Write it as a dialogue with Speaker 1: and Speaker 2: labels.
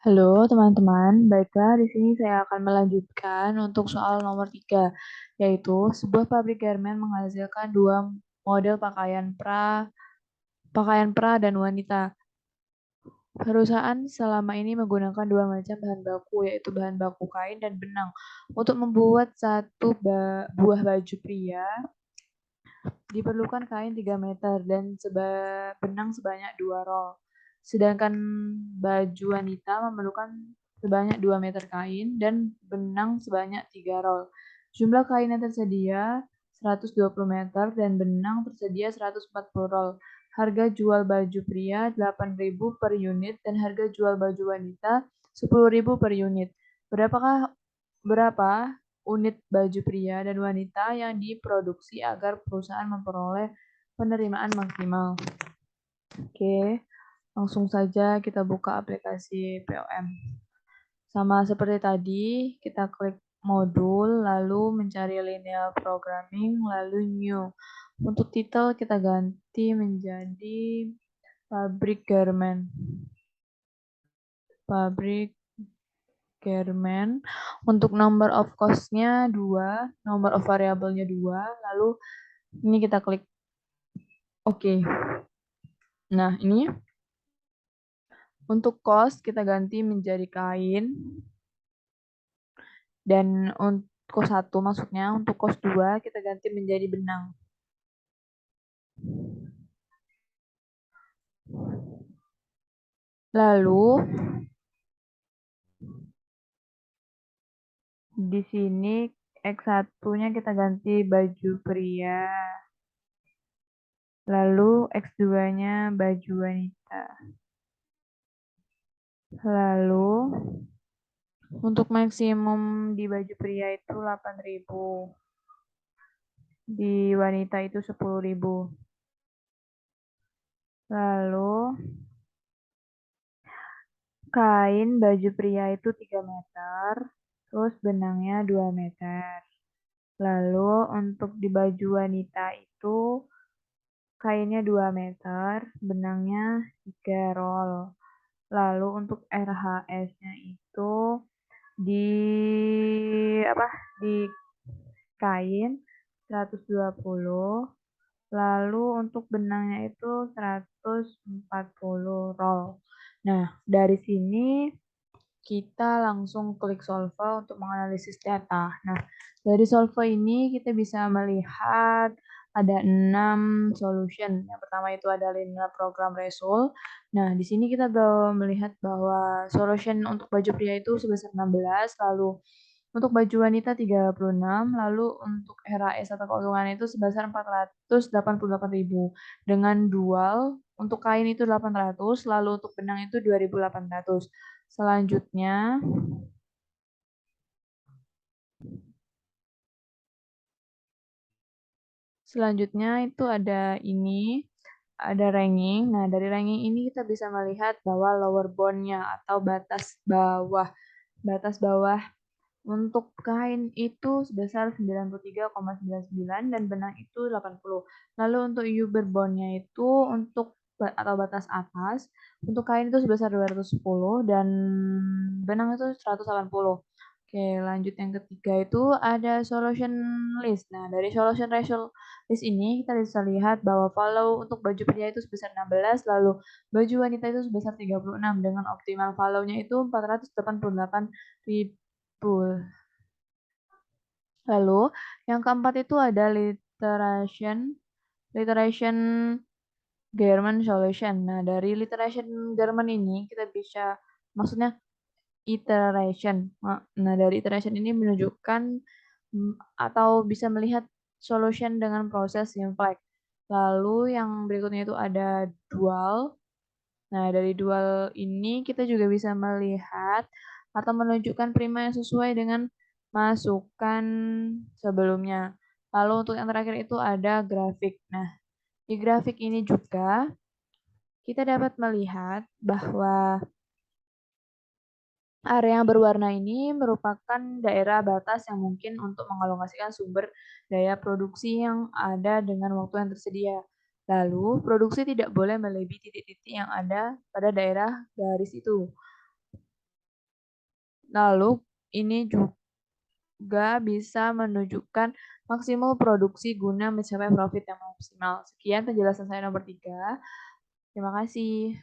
Speaker 1: Halo teman-teman, baiklah di sini saya akan melanjutkan untuk soal nomor 3, yaitu sebuah pabrik garmen menghasilkan dua model pakaian pra dan wanita. Perusahaan selama ini menggunakan dua macam bahan baku, yaitu bahan baku kain dan benang. Untuk membuat satu buah baju pria, diperlukan kain 3 meter dan benang sebanyak 2 roll. Sedangkan baju wanita memerlukan sebanyak 2 meter kain dan benang sebanyak 3 roll. Jumlah kain yang tersedia 120 meter dan benang tersedia 140 roll. Harga jual baju pria 8.000 per unit dan harga jual baju wanita 10.000 per unit. Berapa unit baju pria dan wanita yang diproduksi agar perusahaan memperoleh penerimaan maksimal? Oke, langsung saja kita buka aplikasi POM. Sama seperti tadi, kita klik modul, lalu mencari linear programming, lalu new. Untuk titel kita ganti menjadi pabrik garmen. Pabrik garmen. Untuk number of cost-nya 2, number of variable-nya 2, lalu ini kita klik oke. Nah, ini untuk cost kita ganti menjadi kain. Dan untuk cost 1 maksudnya, untuk cost 2 kita ganti menjadi benang. Lalu di sini X1-nya kita ganti baju pria. Lalu X2-nya baju wanita. Lalu untuk maksimum di baju pria itu 8.000. Di wanita itu 10.000. Lalu kain baju pria itu 3 meter, terus benangnya 2 meter. Lalu untuk di baju wanita itu kainnya 2 meter, benangnya 3 roll. Lalu untuk RHS-nya itu di di kain 120. Lalu untuk benangnya itu 140 roll. Nah, dari sini kita langsung klik Solve untuk menganalisis data. Nah, dari Solve ini kita bisa melihat ada 6 solution. Yang pertama itu ada linear program result. Nah, di sini kita melihat bahwa solution untuk baju pria itu sebesar 16, lalu untuk baju wanita 36, lalu untuk RAS atau keuntungan itu sebesar 488.000. Dengan dual, untuk kain itu 800, lalu untuk benang itu 2.800. Selanjutnya itu ada ini, ada ranking. Nah, dari ranking ini kita bisa melihat bahwa lower bound-nya atau batas bawah untuk kain itu sebesar 93,99 dan benang itu 80. Lalu untuk upper bound-nya itu atau batas atas, untuk kain itu sebesar 210 dan benang itu 180. Oke, lanjut yang ketiga itu ada solution list. Nah, dari solution ratio list ini kita bisa lihat bahwa follow untuk baju pria itu sebesar 16, lalu baju wanita itu sebesar 36 dengan optimal follow-nya itu 488.000. Lalu yang keempat itu ada literation German solution. Nah, dari literation German ini kita bisa maksudnya iteration. Nah, dari iteration ini menunjukkan atau bisa melihat solution dengan proses simplex. Lalu yang berikutnya itu ada dual. Nah, dari dual ini kita juga bisa melihat atau menunjukkan prima yang sesuai dengan masukan sebelumnya. Lalu untuk yang terakhir itu ada grafik. Nah, di grafik ini juga kita dapat melihat bahwa area yang berwarna ini merupakan daerah batas yang mungkin untuk mengalokasikan sumber daya produksi yang ada dengan waktu yang tersedia. Lalu, produksi tidak boleh melebihi titik-titik yang ada pada daerah garis itu. Lalu ini juga bisa menunjukkan maksimal produksi guna mencapai profit yang maksimal. Sekian penjelasan saya nomor 3. Terima kasih.